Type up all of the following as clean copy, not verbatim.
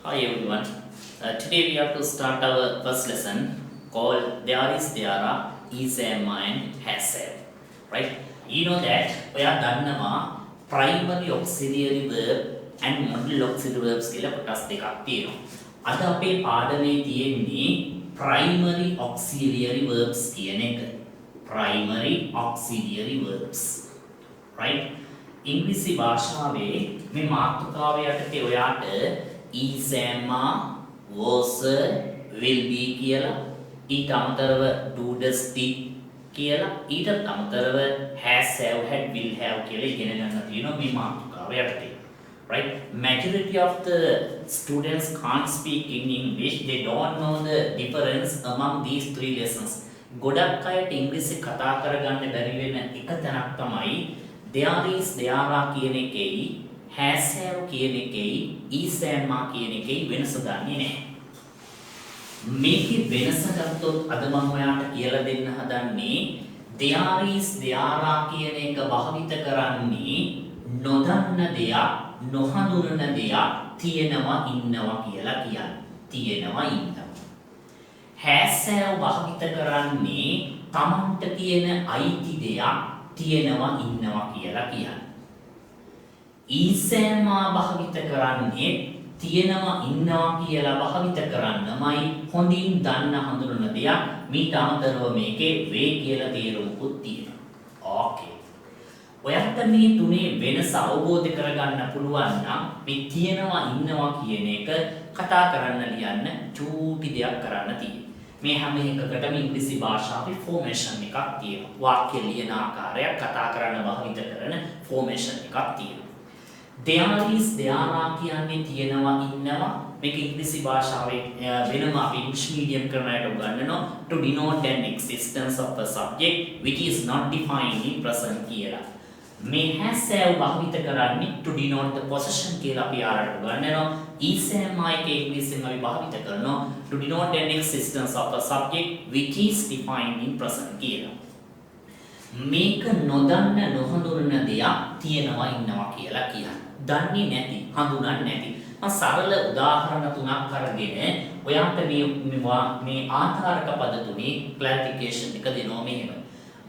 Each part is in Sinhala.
Hi everyone. Today we have to start our first lesson called There is, there are, is, am, and has, have. Right? You know that we are දන්නවා primary auxiliary verb and modal auxiliary verbs කියලා කොටස් දෙකක් තියෙනවා. අද අපේ පාඩමේ තියෙන්නේ primary auxiliary verbs කියන එක. Primary auxiliary verbs. Right? ඉංග්‍රීසි භාෂාවේ මේ මාතෘකාව යටතේ ඔයාට is, am, was, will be කියලා ඊට අමතරව do, does, did කියලා ඊට අමතරව has, have, had, will have කියලා ඉගෙන ගන්න තියෙනවා මේ මාතෘකාව යටතේ. Right? Majority of the students can't speak in English. They don't know the difference among these three lessons. ගොඩක් අයට ඉංග්‍රීසි කතා කරගන්න බැරි වෙන එක තැනක් තමයි there is, there are කියන එකේයි has, have කියන එකේයි is, am කියන එකේයි වෙනස දන්නේ නැහැ. මේකේ වෙනස ගත්තොත් අද මම ඔයාලට කියලා දෙන්න හදන්නේ there is, there are කියන එක භාවිත කරන්නේ නොදන්න දෙයක්, නොහඳුනන දෙයක් තියෙනවා ඉන්නවා කියලා කියන්නේ. තියෙනවා ඉන්නවා. has, have භාවිත කරන්නේ තමන්ට තියෙන අයිති දෙයක් තියෙනවා ඉන්නවා කියලා කියන්නේ. is, am භාවිත කරන්නේ තියෙනවා ඉන්නවා කියලා භාවිත කරන්නමයි හොඳින් දන්න හඳුනන දෙයක්. මීට අමතරව මේකේ වේ කියලා තේරුමකුත් තියෙනවා. ඕකේ. ඔයාලට මේ තුනේ වෙනස අවබෝධ කරගන්න පුළුවන් නම් මේ තියෙනවා ඉන්නවා කියන එක කතා කරන්න ලියන්න චූටි දෙයක් කරන්න තියෙනවා. මේ හැම එකකටම ඉංග්‍රීසි භාෂාවේ ෆෝමේෂන් එකක් තියෙනවා. වාක්‍ය ලියන ආකාරයක් කතා කරන්න භාවිත කරන ෆෝමේෂන් එකක් තියෙනවා. there is, there are කියන්නේ තියෙනවා ඉන්නවා. මේක ඉංග්‍රීසි භාෂාවේ වෙනම අපි ඉංග්‍රීසි මීඩියම් කරන අයට උගන්වනවා to denote an existence of a subject which is not defined in present කියලා. මේ has, have භාවිත කරන්නේ to denote the possession කියලා අපි ආරට උගන්වනවා. is, am එකේ ඉංග්‍රීසියෙන් අපි භාවිත කරනවා to denote an existence of a subject which is defined in present කියලා. මේක නොදන්න නොහඳුනන දෙයක් තියෙනවා ඉන්නවා කියලා කියන්නේ. දන්නේ නැති, හඳුනන්නේ නැති. මම සරල උදාහරණ තුනක් අරගෙන ඔයාලට මේ ආකාරක පද තුනේ ක්ලැරිෆිකේෂන් එක දෙනවා මෙහෙම.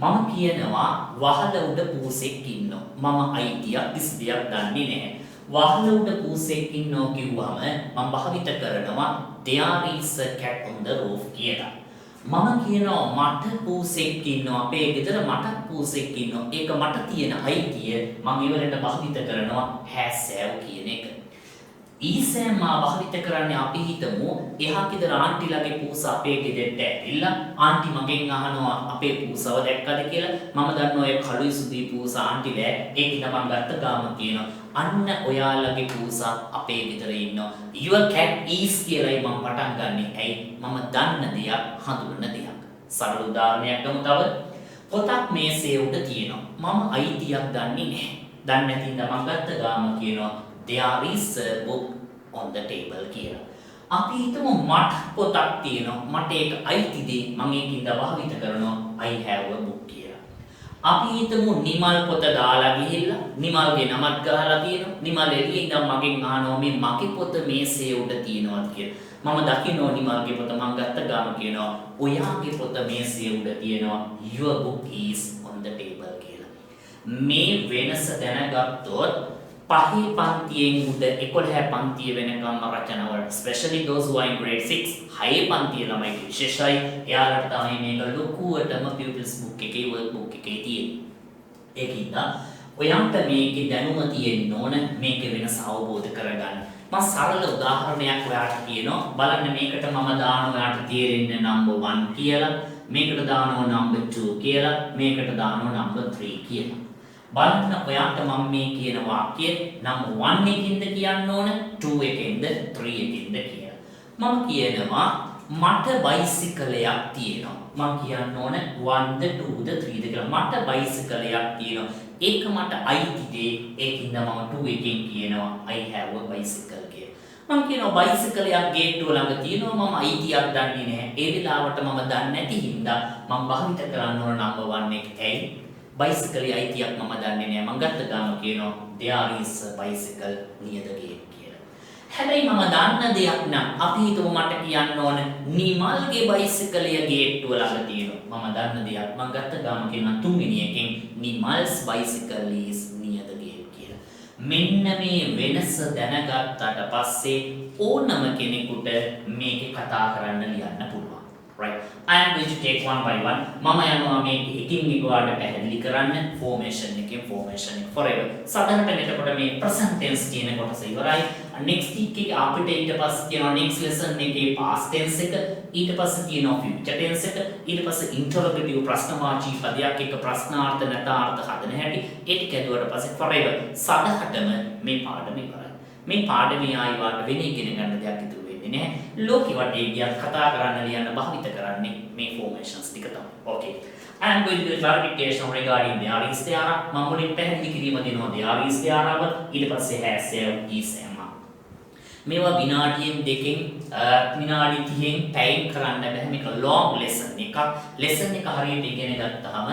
මම කියනවා වහල උඩ පූසෙක් ඉන්නවා. මම අයිතියක් කිසි දෙයක් දන්නේ නැහැ. වහල උඩ පූසෙක් ඉන්නවා කිව්වම මම භාවිත කරනවා there is a cat on the roof කියලා. මම කියනවා මට පූසෙක් ඉන්නවා අපේ ගෙදර මට පූසෙක් ඉන්නවා. ඒක මට තියෙන අයිතිය මම ඉවරට භාවිත කරනවා has, have කියන එක. is, am භාවිත කරන්නේ අපි හිතමු එහා ගෙදර ආන්ටිලාගේ පූස අපේ ගෙදරට ඇවිල්ලා ආන්ටි මගෙන් අහනවා අපේ පූසව දැක්කද කියලා. මම දන්නවා ඒ කළුයි සුදුයි පූස ආන්ටිලා ඒක ඉතින් මම ගත්ත ගාම කියනවා අන්න ඔයාලගේ පූස අපේ ගෙදර ඉන්නවා. your cat is කියලායි මම පටන් ගන්නෙ. ඇයි? මම දන්න දෙයක්, හඳුනන දෙයක්. සරල උදාහරණයක් ගමු තව. පොතක් මේසේ උඩ තියෙනවා. මම අයිතියක් දන්නේ නැහැ. දන්නේ නැති ඉඳන් මම ගත්ත ගාම කියනවා there is a book on the table කියලා. අපි හිතමු මට පොතක් තියෙනවා. මට ඒක අයිති දෙයක්. මම ඒකින්ද භාවිත කරනවා I have a book කියලා. අපි හිතමු නිමල් පොත දාලා ගිහිල්ලා නිමල්ගේ නමක් ගහලා තියෙනවා. නිමල් එළියේ ඉඳන් මගෙන් අහනවා මේ මගේ පොත මේසේ උඩ තියෙනවද කියලා. මම දකිනවා නිමල්ගේ පොත මම ගත්ත ගාම කියනවා ඔයාගේ පොත මේසේ උඩ තියෙනවා. your book is on the table කියලා. මේ වෙනස දැනගත්තොත් පහේ පන්තියෙන් උඩ 11 පන්තිය වෙනකම්ම රචනවල especially those who are in grade 6 හයේ පන්තිය ළමයි විශේෂයි එයාලට තමයි මේක ලොකුවටම pupils book එකේ work book එකේ තියෙන්නේ. ඒකින්ද ඔයාලට මේකේ දැනුම තියෙන්න ඕන මේකේ වෙනස අවබෝධ කරගන්න. මම සරල උදාහරණයක් ඔයාලට කියනවා බලන්න මේකට මම දානවා ඔයාලට තේරෙන්න number 1 කියලා මේකට දානවා number 2 කියලා මේකට දානවා number 3 කියලා. බලන්න ඔයාට මම මේ කියන වාක්‍යය number 1 එකකින්ද කියන්න ඕන 2 එකකින්ද 3 එකකින්ද කියලා. මම කියනවා මට බයිසිකලයක් තියෙනවා. මම කියන්න ඕන 1ද 2ද 3ද කියලා. මට බයිසිකලයක් තියෙනවා. ඒක මට අයිති දෙයක්. ඒකින්ද මම 2 එකකින් කියනවා I have a bicycle කියලා. මම කියනවා බයිසිකලයක් ගේට්ටුව ළඟ තියෙනවා. මම අයිතියක් දන්නේ නැහැ. ඒ වෙලාවට මම දන්නේ නැති හින්දා මම භාවිත කරන්න ඕන number 1 එක. ඇයි? bicycle අයිතියක් මම දන්නේ නැහැ. මම ගත්ත ගාම කියනවා there is a bicycle near the gate කියලා. හැබැයි මම දන්න දෙයක් නම් අපි හිතමු මට කියන්න ඕන නිමල්ගේ බයිසිකලය ගේට්ටුව ළඟ තියෙනවා. මම දන්න දෙයක් මම ගත්ත ගාම කියනවා තුන්වෙනි එකෙන් නිමල්ස් bicycle is near the gate කියලා. මෙන්න මේ වෙනස දැනගත්තාට පස්සේ ඕනම කෙනෙකුට මේකේ කතා කරන්න ලියන්න පුළුවන්. Right. I am going to take one by one. මම යනවා මේ එකින් එක වලට පැහැදිලි කරන්න formation එකෙන් formation එක forever. සාමාන්‍යයෙන් එතකොට මේ present tense කියන කොටස ඉවරයි. next week එකේ අපිට ඊට පස්සේ කියනවා next lesson එකේ past tense එක, ඊට පස්සේ කියනවා future tense එක, ඊට පස්සේ interrogative ප්‍රශ්නවාචී පදයක් එක්ක ප්‍රශ්නාර්ථ නැතාර්ථ හදන හැටි. ඒ ටික ඇදුවට පස්සේ forever සදහටම මේ පාඩම ඉවරයි. මේ පාඩමේ ආයිවාට වෙන ඉගෙන ගන්න දෙයක් ඉතුරු නැහැ. ලෝකෙ වටේ ගියත් කතා කරන්න ලියන්න භාවිත කරන්නේ මේ formations ටික තමයි. Okay. I am going to do clarification regarding there is there. මම මුලින් පැහැදිලි කිරීම දෙනවා there is there ඊට පස්සේ has have is am. මේවා විනාඩියෙන් දෙකෙන් විනාඩි 30න් ටයිම් කරන්න බෑ. මේක long lesson එකක්. lesson එක හරියට ඉගෙන ගත්තාම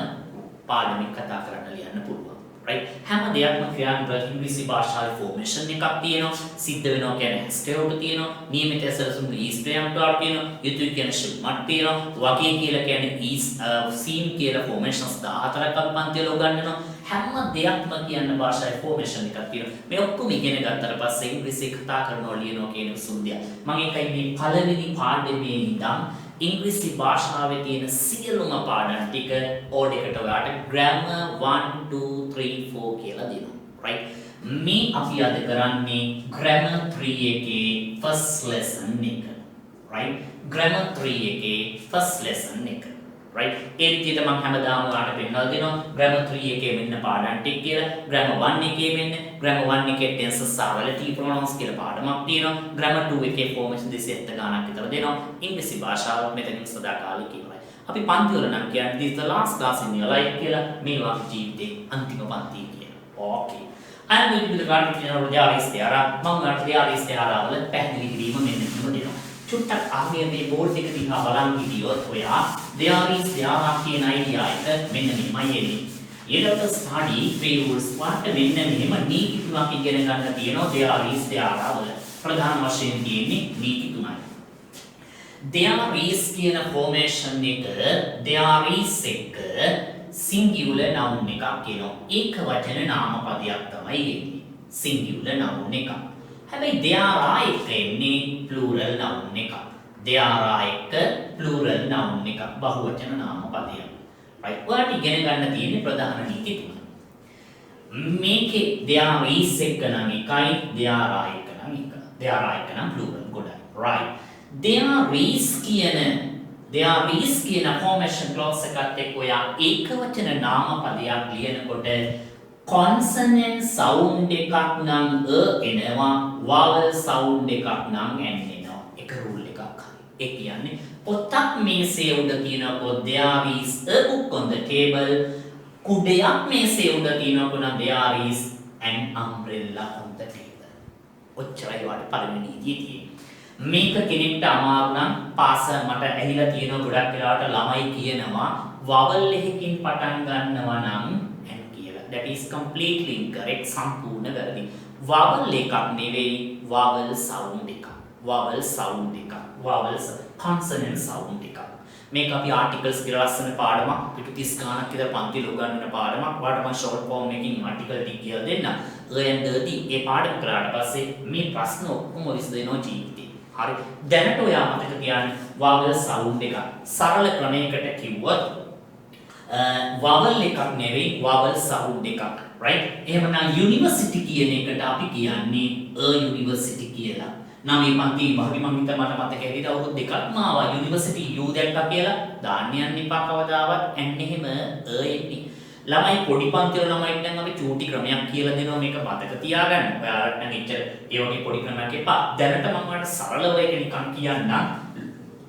පාඩමෙන් කතා කරන්න ලියන්න පුළුවන්. right හැම දෙයක්ම ක්‍රියාත්මක ඉංග්‍රීසි භාෂාවේ formation එකක් තියෙනවා සිද්ධ වෙනවා කියන්නේ has to තියෙනවා නියමිත ඇසලසුන් is to am to are තියෙනවා යුතුය කියන්නේ should not තියෙනවා වගේ කියලා කියන්නේ is seem කියලා formations 14ක් අපි පන්තිවල උගන්වනවා හැම දෙයක්ම කියන්න භාෂාවේ formation එකක් තියෙනවා මේ ඔක්කොම ඉගෙන ගත්තට පස්සේ ඉංග්‍රීසි කතා කරනවා ලියනවා කියන සුද්ධිය මම ඒකයි මේ පළවෙනි පාඩමේ ඉඳන් ඉංග්‍රීසි භාෂාවේ තියෙන සියලුම පාඩම් ටික ඕඩ් එකට ඔයාලට grammar 1 2 3 4 කියලා දෙනවා right මේ අපි අද කරන්නේ grammar 3 එකේ first lesson එක right grammar 3 එකේ first lesson එක right ඒ විදිහට මම හැමදාම ඔයාලට පෙන්නලා දෙනවා grammar 3 එකේ මෙන්න පාඩම් ටික කියලා grammar 1 එකේ මෙන්න grammar 1 එකේ tenses සහ relative pronouns කියලා පාඩමක් තියෙනවා grammar 2 එකේ formation 270 ගානක් විතර දෙනවා ඉංග්‍රීසි භාෂාව මෙතනින් සදාකාලික ඉවරයි අපි පන්ති වල නම් කියන්නේ this is the last class in your life කියලා මේ වාගේ ජීවිතේ අන්තිම පන්තිය කියලා okay I am going to do the clarification of there is there මම there is there වල පැහැදිලි කිරීම මෙන්න මෙහෙම දෙනවා චුට්ටක් ආන්නේ මේ බෝඩ් එක දිහා බලන් හිටියොත් ඔයා there is there කියන idea එක මෙන්න මෙහෙමයි එන්නේ. ඊළඟ study three rules වාට මෙන්න මෙහෙම නීති තුනක් ඉගෙන ගන්න තියෙනවා there is there වල. ප්‍රධාන වශයෙන් තියෙන්නේ නීති තුනයි. there is කියන formation එක there is එක singular noun එකක් කියනවා. ඒක වචන නාමපදයක් තමයි එන්නේ. singular noun එකක්. හැබැයි there are එක එන්නේ plural noun එකක්. there are එක plural noun එකක් බහුවචන නාමපදයක්. right ඔයාලට ඉගෙන ගන්න තියෙන ප්‍රධාන නීති තුන. මේකේ there is එක නම් එකයි there are එක නම් එකයි. there are එක නම් plural ගොඩයි. right there is කියන formation clause එකත් එක්ක ඔයා ඒකවචන නාමපදයක් ලියනකොට consonant sound එකක් නම් එනවා vowel sound එකක් නම් n එනවා එක rule එකක් හරි ඒ කියන්නේ පොතක් මේසේ උඩ තියෙනකොට there is a book on the table කුඩයක් මේසේ උඩ තියෙනකොට නම් there is an umbrella on the table ඔච්චරයි වාට පළවෙනි නීතිය තියෙන්නේ මේක කෙනෙක්ට අමාරු නම් පාස මට ඇහිලා තියෙන ගොඩක් වෙලාවට ළමයි කියනවා vowel එකකින් පටන් ගන්නවා නම් that is completely incorrect සම්පූර්ණ වැරදි vowel එකක් නෙවෙයි vowel sound එකක් vowel sound එකක් vowel consonant sound එකක් මේක අපි articles කියලා ලස්සන පාඩමක් පිටු 30 ගානක් විතර පන්තිල උගන්වන පාඩමක් ඔයාලට මම short form එකකින් article ටික කියලා දෙන්න එයන්දදී ඒ පාඩම කරාට පස්සේ මේ ප්‍රශ්න ඔක්කොම විසඳෙනවා ජීවිතේ හරි දැනට ඔයා මතක තියාගන්න vowel sound එකක් සරල ක්‍රමයකට කිව්වොත් vowel එකක් නෙවෙයි vowel sound එකක් right එහෙමනම් university කියන එකට අපි කියන්නේ a university කියලා නම් මේ පන්ති භාගි මම හිත මට මතක ඇවිත් අවුරුදු දෙකක්ම ආවා university u දැක්කා කියලා දාන්න යන්න එපා කවදාවත් එන්නේ එහෙම එන්නේ ළමයි පොඩි පන්ති වල ළමයිට නම් අපි චූටි ක්‍රමයක් කියලා දෙනවා මේක මතක තියාගන්න ඔයාලට නම් එච්චර ඒ වගේ පොඩි ක්‍රමයක් එපා දැනට මම ඔයාලට සරලව ඒක නිකන් කියන්නම්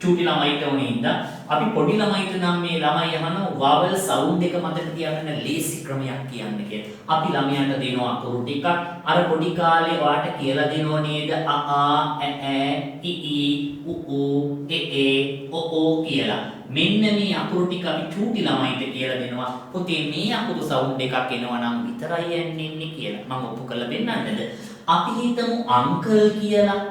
චූටි ළමයිට උනේ ඉඳන් අපි පොඩි ළමයිට නම් මේ ළමයි අහනවා vowel sound එක මතක තියාගන්න ලේසි ක්‍රමයක් කියන්න කියලා. අපි ළමයාට දෙනවා අකුරු ටිකක්. අර පොඩි කාලේ වාට කියලා දෙනෝ නේද අ ආ ඈ ඈ ඊ ඊ උ ඌ ඒ ඒ ඔ ඕ කියලා. මෙන්න මේ අකුරු ටික අපි චූටි ළමයිට කියලා දෙනවා. පුතේ මේ අකුරු sound එකක් එනවා නම් විතරයි යන්නේ කියලා. මම ඔප්පු කරලා පෙන්නන්නද? අපි හිතමු අංකල් කියලා.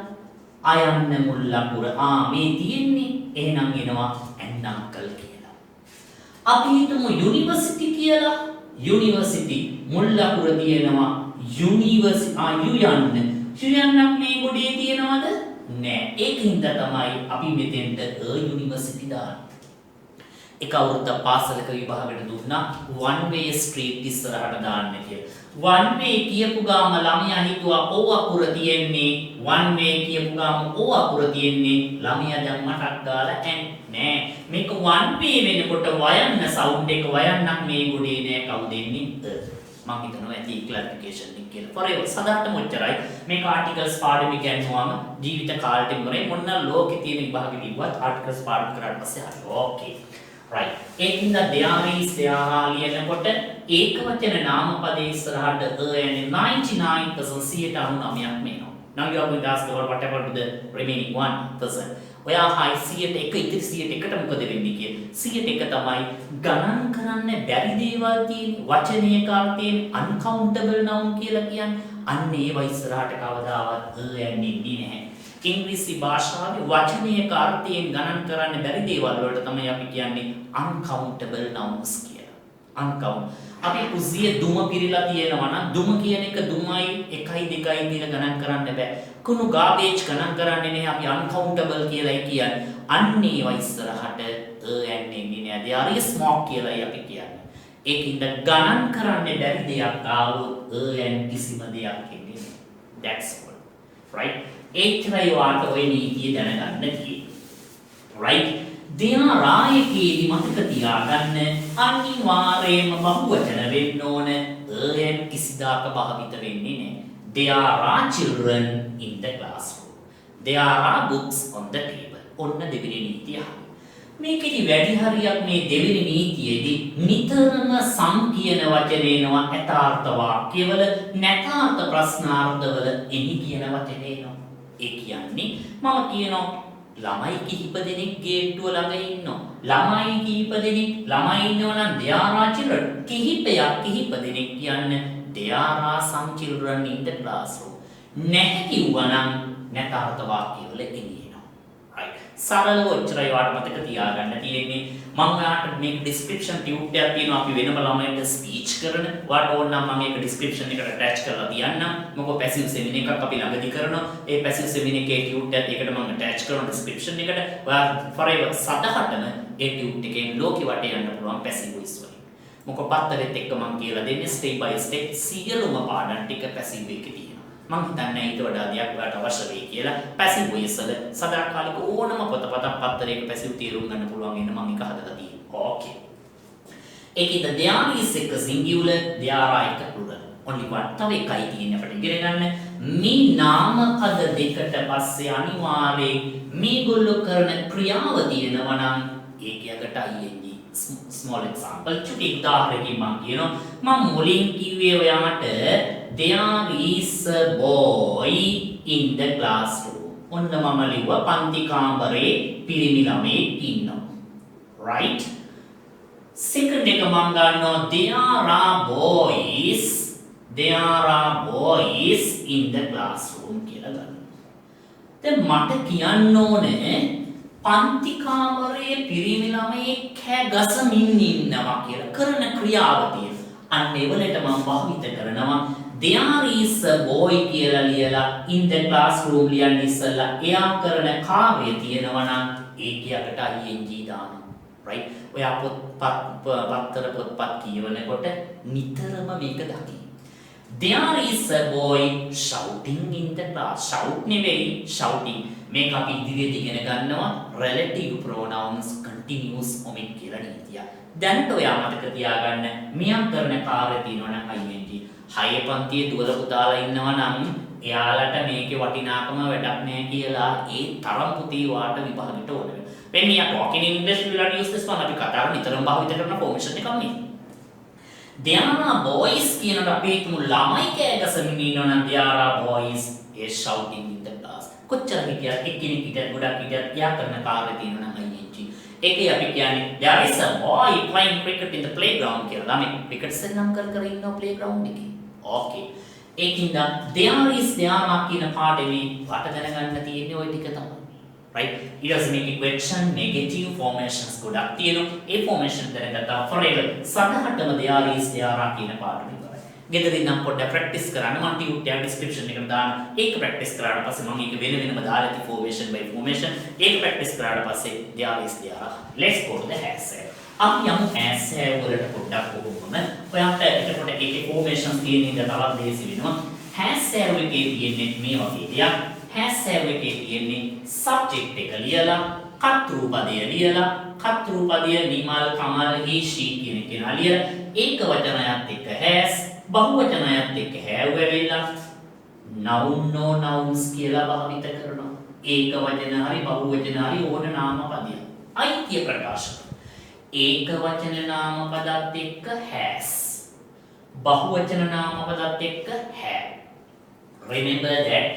අයන්න මුල් ලකුර මේ තියෙන්නේ. එහෙනම් එනවා ඇන් අංකල් කියලා. අපි හිතමු යුනිවර්සිටි කියලා. යුනිවර්සිටි මුල් ලකුර තියෙනවා යු යන්න. යන්නක් මේ ගොඩේ තියෙනවද? නෑ. ඒකින්ද තමයි අපි මෙතෙන්ට යුනිවර්සිටි දාන්නේ. එක අවුරුද්දක් පාසලක විභාගයට දුන්නා one way street ඉස්සරහට දාන්න කියලා. one way කියපු ගාම ළමයා හිතුවා O අකුර තියෙන්නේ one way කියපු ගාම O අකුර තියෙන්නේ ළමයා දැන් මටක් දාලා නෑ මේක one way වෙනකොට වයන්න සවුන්ඩ් එක වයන්නක් මේ ගොඩේ නෑ කවුද එන්නේ මම හිතනවා ඇති ක්ලැරිෆිකේෂන් එක කියලා. forever සදාටම ඔච්චරයි. මේක ආටිකල්ස් පාඩම ඉගෙනුවාම ජීවිත කාලෙට ඉවරයි. මොන ලෝකේ තියෙන විභාගෙ කිව්වත් ආටිකල්ස් පාඩම කරාට පස්සේ හරි. ඕකේ. right. ඒකින්ද there is there ලියනකොට ඒක වචන නාමපදයේ ඉස්සරහට යන්නේ 99% 99ක් මේනවා. Now you are going to ask whatever to the remaining 1%. ඔයා හයි 100ට එක ඉතිරි 100ට එකට මොකද වෙන්නේ කියලා. 100ට එක තමයි ගණන් කරන්න බැරි දේවල් තියෙන වචනයක තියෙන uncountable noun කියලා කියන්නේ. අන්න ඒව ඉස්සරහට කවදාවත් යන්නේ නැහැ. ඉංග්‍රීසි භාෂාවේ වචනයක අර්ථයෙන් ගණන් කරන්න බැරි දේවල් වලට තමයි අපි කියන්නේ uncountable nouns කියලා. uncount. අපි කුසිය දුම පිරিলা තියෙනවා නම් දුම කියන එක දුමයි 1යි 2යි කියලා ගණන් කරන්න බෑ. කුණු garbage ගණන් කරන්නේ නැහැ අපි uncountable කියලායි කියන්නේ. අන්න ඒව ඉස්සරහට යන්නේ නෑ. there is smoke කියලායි අපි කියන්නේ. ඒකින්ද ගණන් කරන්න බැරි දෙයක් ආවොත් යන් කිසිම දෙයක් එන්නේ නෑ. that's all. right. ඒතරයි වාට ඔය නීතිය දැනගන්න තියෙන්නේ. right. දෙයාරායකේදී මතක තියාගන්න අනිවාර්යයෙන්ම බහුවචන වෙන්න ඕන. යන් කිසිදාක භාවිත වෙන්නේ නැහැ. There are children in the classroom. There are books on the table. ඔන්න දෙවෙනි නීතිය. මේකෙදි වැඩි හරියක් මේ දෙවෙනි නීතියේදී නිතරම සම් කියන වචනේ එනවා යථාර්ථ වාක්‍යවල නැතාර්ථ ප්‍රශ්නාර්ථවල එනි කියන වචනේ එනවා. ඒ කියන්නේ මම කියනවා ළමයි කිහිප දෙනෙක් ගේට්ටුව ළඟ ඉන්නවා. ළමයි කිහිප දෙනෙක් ළමයි ඉන්නවා නම් there are children. කිහිප දෙනෙක් කියන්නේ there are some children in the classroom. නැහැ කිව්වනම් නැතාර්ථ වාක්‍යවල එනවා. right. සරලව ඔච්චරයි වාට මතක තියාගන්න තියෙන්නේ. මම ඔයාලට මේක description tube එකක් තියෙනවා අපි වෙනම ළමයින්ට speech කරන. වාට ඕන නම් මම ඒක description එකට attach කරලා තියන්නම්. මොකද passive seminar එකක් අපි ළඟදී කරනවා. ඒ passive seminar එකේ tube එකත් ඒකට මම attach කරනවා description එකට. ඔයා forever සදහටම ඒ tube එකෙන් ලෝකෙ වටේ යන්න පුළුවන් passive voice වලින්. මොකද පත්තරෙත් එක්ක මම කියලා දෙන්නේ step by step සියලුම පාඩම් ටික passive එකේ තියෙනවා. මම හිතන්නේ ඊට වඩා දෙයක් ඔයාලට අවශ්‍ය වෙයි කියලා. passive voice වල සදාකාලික ඕනම පොතපතක් පත්තරයක passive තේරුම් ගන්න පුළුවන් වෙන මම ඒක හදලා තියෙනවා. okay. ඒකෙන්ද there is එක singular there are එක plural. only one. තව එකයි තියෙන්නේ අපිට ඉගෙන ගන්න. මේ නාමපද දෙකට පස්සේ අනිවාර්යයෙන් මේගොල්ලෝ කරන ක්‍රියාව තියෙනවා නම් ඒකයකට ing. small example චුටි උදාහරණයකින් මම කියනවා මම මුලින් කිව්වේ ඔයාට there is a boy in the classroom. ඔන්න මම ලිව්වා පන්ති කාමරේ පිරිමි ළමයෙක් ඉන්නවා. right. second එක මම ගන්නවා there are boys in the classroom කියලා ගන්නවා. දැන් මට කියන්න ඕනේ පන්ති කාමරයේ පිරිමි ළමයෙක් ගසමින් ඉන්නවා කියලා කරන ක්‍රියාව තියෙනවා. අන්න ඒවලට මම භාවිත කරනවා there is a boy කියලා ලියලා in the classroom ලියන්න ඉස්සලා එයා කරන කාර්යය තියෙනවා නම් ඒකයකට ing දානවා. right. ඔයා පොත්පත් කියවනකොට නිතරම මේක දකින්න. There is a boy shouting in the class. shout නෙවෙයි shouting. මේක අපි ඉදිරියට ඉගෙන ගන්නවා relative pronouns continuous omit කියලා නීතිය. දැනට ඔයා මතක තියාගන්න මෙයා කරන කාර්යය තියෙනවා නම් ing. 6 පන්තියේ දුවල පුතාලා ඉන්නවා නම් එයාලට මේකේ වටිනාකම වැඩක් නැහැ කියලා ඒ තරම් පුතේ වාට විභාගෙට ඕන වෙනවා. when we are talking in English we will use this one. අපි කතාව නිතරම භාවිත කරන formation එකක් නේ. there are boys කියනකොට අපි හිතමු ළමයි කෑගසමින් ඉන්නවා නම් there are boys is shouting in the class. කොච්චර හිටියත් එක්කෙනෙක් හිටියත් ගොඩක් හිටියත් එයා කරන කාර්යය තියෙනවා නම් ing. ඒකයි අපි කියන්නේ there is a boy playing cricket in the playground කියලා. ළමයි ක්‍රිකට් සෙල්ලම් කර ඉන්නවා playground එකේ. okay. ඒකින්ද there is there are කියන පාඩමේ වට දැනගන්න තියෙන්නේ ওই ටික තමයි. right? ඊට පස්සේ මේකේ question negative formations ගොඩක් තියෙනවා. ඒ formation දැනගත්තා forever සදහටම there is there are කියන පාඩම ඉවරයි. ගෙදරින් නම් පොඩ්ඩක් practice කරන්න මම ටියුට් එක description එකට දාන්න. ඒක practice කරාට පස්සේ මම ඒක වෙනම දාලා තියෙ formation by formation. ඒක practice කරාට පස්සේ there is there are. Let's go to the has have. අපි යමු has have වලට පොඩ්ඩක් කොහොමද? ඔයාට එතකොට ඒකේ formation තියෙන ඉඳ තවත් ලේසි වෙනවා. has have එකේ තියෙන්නේ මේ වගේ දෙයක්. has have එකේ තියෙන්නේ subject එක ලියලා කර්තෘ පදය ලියලා කර්තෘ පදය නිමල් කමල් he she කියන කෙනා ලියලා ඒක වචනයත් එක්ක has බහුවචනයත් එක්ක have වෙවිලා noun no nouns කියලා භාවිත කරනවා. ඒක වචන හරි බහුවචන හරි ඕන නාම පදයක්. අයිතිය ප්‍රකාශ ඒක වචන නාම පදත් එක්ක has බහුවචන නාම පදත් එක්ක have. Remember that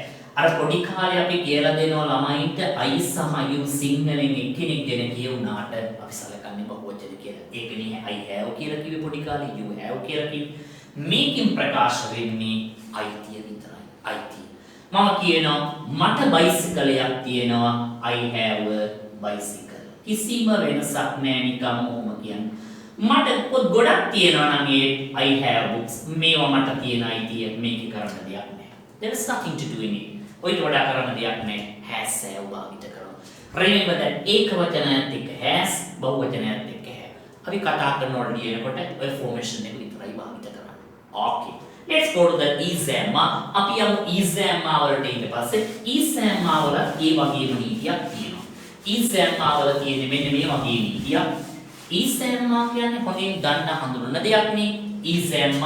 අර පොඩි කාලේ අපි කියලා දෙනවා ළමයින්ට I සහ you සිංහලෙන් එක්කෙනෙක් ගැන කියුණාට අපි සලකන්නේ බහුවචන කියලා. ඒකනේ I have කියලා කිව්වේ පොඩි කාලේ you have කියලා කිව්වේ. මේකෙන් ප්‍රකාශ වෙන්නේ අයිතිය විතරයි. අයිතිය. මම කියනවා මට බයිසිකලයක් තියෙනවා I have a bicycle. කිසිම වෙනසක් නැහැ නිකම්ම ඔහොම කියන්නේ. මට පොත් ගොඩක් තියෙනවා නම් ඒ I have books. මේවා මට තියෙන අයිතිය මේක කරන්න දෙයක් නැහැ. There is nothing to do in it. ඔයිට වඩා කරන්න දෙයක් නැහැ. has have භාවිත කරනවා. Remember that ඒක වචනයත් එක්ක has බහුවචනයත් එක්ක have. අපි කතා කරනකොට ලියනකොට ඔය formation එක විතරයි භාවිත කරන්නේ. Okay. Let's go to the is-am. අපි යමු is-am වලට ඊට පස්සේ is-am වල ඒ වගේම නීතියක් තියෙනවා. is-am වල තියෙන්නේ මෙන්න මේ වගේ නීතියක්. is-am කියන්නේ හොඳින් ගන්න හඳුනන දෙයක් නේ. is-am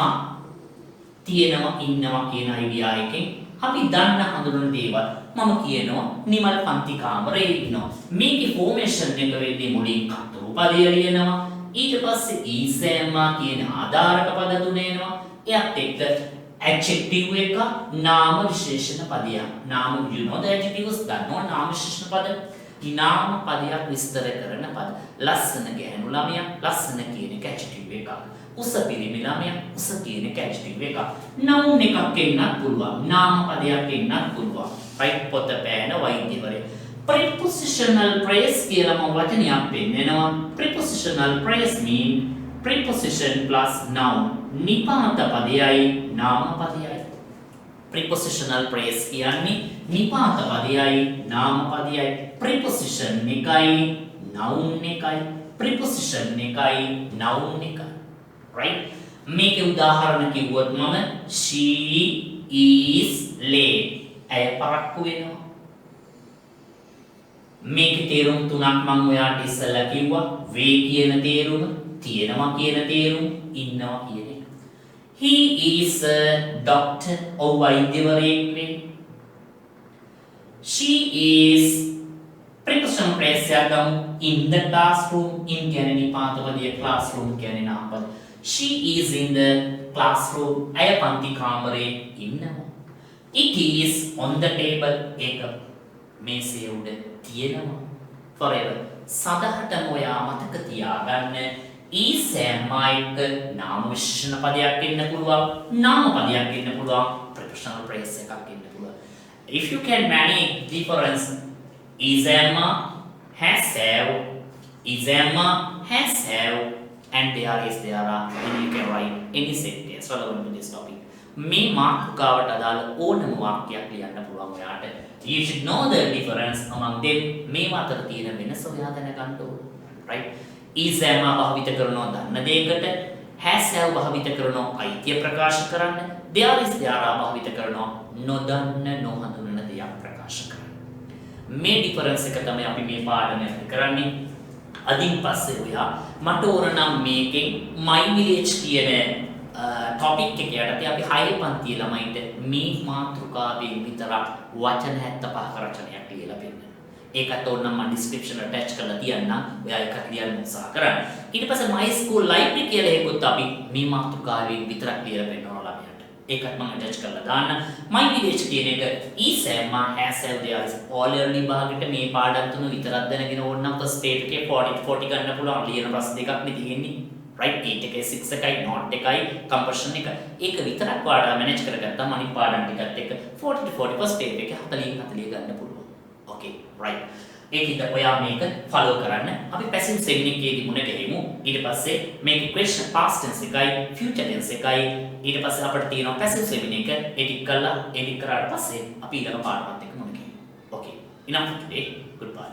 තියෙනවා ඉන්නවා කියන අයිඩියා එකෙන් අපි දන්න හඳුනන දේවල් මම කියනවා නිමල් පන්ති කාමරේ ඉන්නවා. මේකේ formation එක වෙන්නේ මුලින් කර්තෘ පදය ලියනවා. ඊට පස්සේ is-am කියන ආධාරක පද තුන එනවා. එයත් එක්ක adjective එක නාම විශේෂණ පදයක්. නාම you know the adjectives දන්නවා නාම විශේෂණ පද. නාම පදයක් විස්තර කරන පද. ලස්සන ගැහණු ළමයා ලස්සන කියන එක adjective එකක්. උස පිරිමි ළමයා උස කියන එක adjective එකක්. noun එකක් එන්නත් පුළුවන්. නාම පදයක් එන්නත් පුළුවන්. right පොත පෑන වෛද්‍යවරයා. prepositional phrase කියලා මම වචනයක් පෙන්නනවා. prepositional phrase mean preposition plus noun. නිපාත පදයයි නාම පදයයි. prepositional phrase කියන්නේ නිපාත පදයයි නාම පදයයි. preposition එකයි noun එකයි. preposition එකයි noun එකයි. right? මේකේ උදාහරණ කිව්වොත් මම she is late. ඇය පරක්කු වෙනවා. මේකේ තේරුම් තුනක් මම ඔයාලට ඉස්සෙල්ලා කිව්වා. වේ කියන තේරුම, තියෙනවා කියන තේරුම, ඉන්නවා කියන එක. He is a doctor or වෛද්‍යවරයෙක් වේ. She is prepositional phrase එකක් in the classroom. in කියන්නේ නිපාත පදය, classroom කියන්නේ නාම පද. She is in the classroom. ඇය පන්ති කාමරේ ඉන්නවා. It is on the table. ඒක මේසේ උඩ තියෙනවා. forever. සදහටම ඔයා මතක තියාගන්න is-am එක නාම විශේෂණ පදයක් වෙන්න පුළුවන්. නාම පදයක් වෙන්න පුළුවන්. prepositional phrase එකක් වෙන්න පුළුවන්. If you can manage difference is-am, has have, is-am, has have, and there is there are, then you can write any sentence relevant to this topic. මේ මාතෘකාවට අදාළ ඕනම වාක්‍යයක් ලියන්න පුළුවන් ඔයාට. You should know the difference among them. මේ අතර තියෙන වෙනස ඔයා දැනගන්න ඕන. right? is-am භාවිත කරනවා දන්න දෙයකට, has have භාවිත කරනවා අයිතිය ප්‍රකාශ කරන්න, there is there are භාවිත කරනවා නොදන්න නොහඳුනන දෙයක් ප්‍රකාශ කරන්න. මේ ඩිෆරන්ස් එක තමයි අපි මේ පාඩමෙන් කරන්නේ. අදින් පස්සේ ඔයා මට ඕන නම් මේකෙන් my village කියන ටොපික් එක යටතේ අපි 6 පන්තියේ ළමයින්ට මේ මාතෘකාවෙන් විතරක් වචන 75ක රචනයක් ලියලා දෙන්න. ඒකට ඕනනම් මම ඩිස්ක්‍රිප්ෂන් අටැච් කරලා තියන්නම්. ඔයා එකක් ලියන්න උත්සාහ කරන්න. ඊට පස්සේ my school library කියලා එකකුත් අපි මේ මාතෘකාවෙන් විතරක් ලියලා පෙන්නනවා ළමයාට. ඒකත් මම අටැච් කරලා දාන්න. my village කියන එක is-am, has have, there is all early භාගයට මේ පාඩම් තුන විතරක් දැනගෙන ඕනනම් first page එකේ 40 ගන්න පුළුවන්. ලියන ප්‍රශ්න දෙකක් නේ තියෙන්නේ. right 8 එකයි 6 එකයි not එකයි compression එක ඒක විතරක් ඔයාලා manage කරගත්තාම අනිත් පාඩම් ටිකත් එක්ක 40 to 40 step එකේ 40 40 ගන්න පුළුවන් okay right ඒකින්ද ඔයා මේක follow කරන්න අපි passive semi එකේදී මුණ ගැහිමු ඊට පස්සේ මේක question past tense එකයි future tense එකයි ඊට පස්සේ අපිට තියෙනවා passive semi එක edit කරලා edit කරාට පස්සේ අපි ඊළඟ පාඩමත් එක්ක මුණ ගැහිමු okay enough for today goodbye